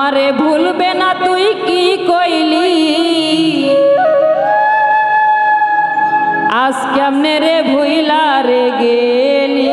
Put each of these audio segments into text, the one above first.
আমারে ভুলবে না তুই কি কইলি আজ কেমনে রে ভুইলা রে গেলি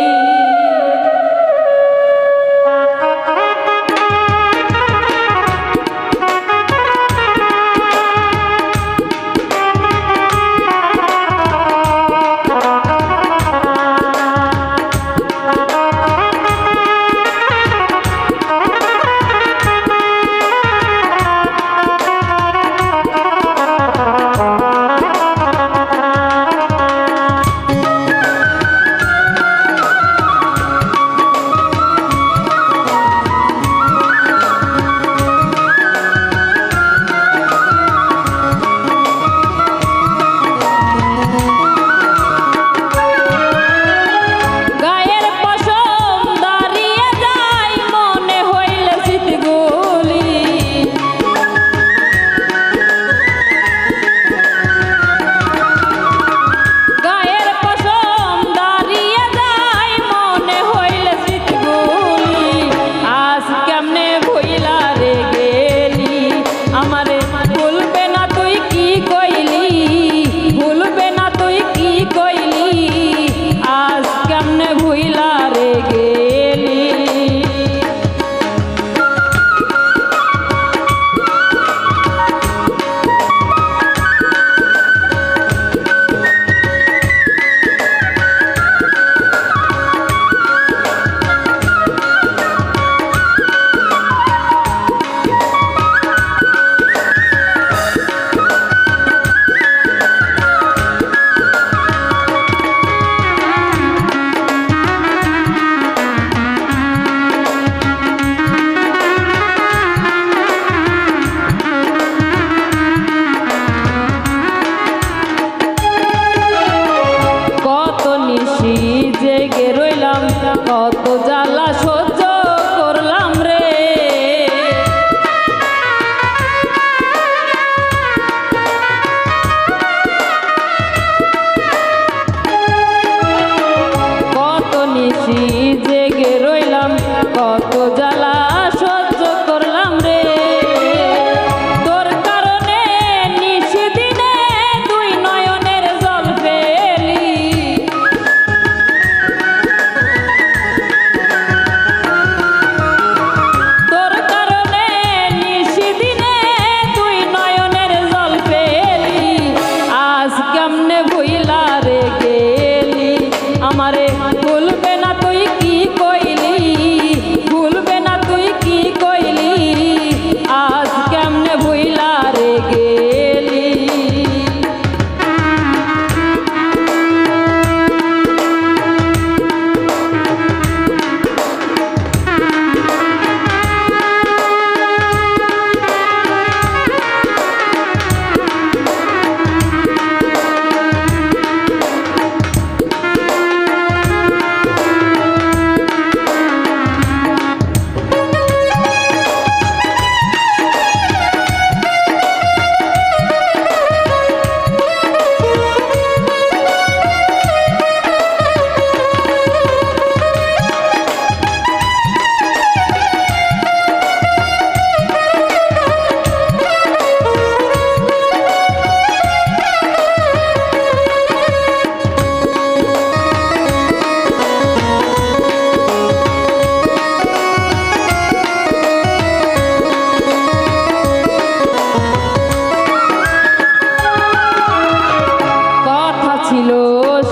জেগে রইলাম কত জ্বালা সহ্য করলাম রে কত নিশি জেগে রইলাম কত জ্বালা সহ্য করলাম রে তোর কারণে নিশি দিনে দুই নয়নের জল ফেলি আমারে ভুলবে না তুই কি কইলি ভুলবে না তুই কি কইলি আজ কেমনে ভুইলা রে গেলি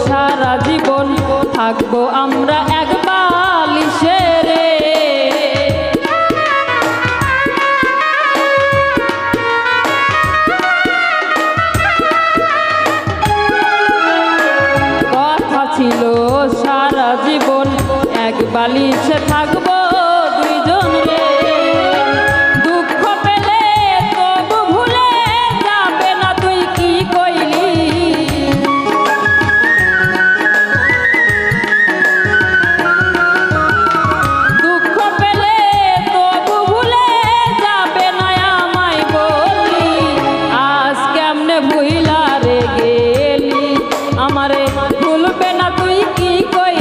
সারা জীবন থাকবো আমরা এক বালিশে রে কথা ছিল সারা জীবন এক বালিশে থাকবো দুইজন রে দুঃখ পেলে তবু ভুলে যাবে না তুই কি কইলি আমারে ভুলবে না তুই কি কই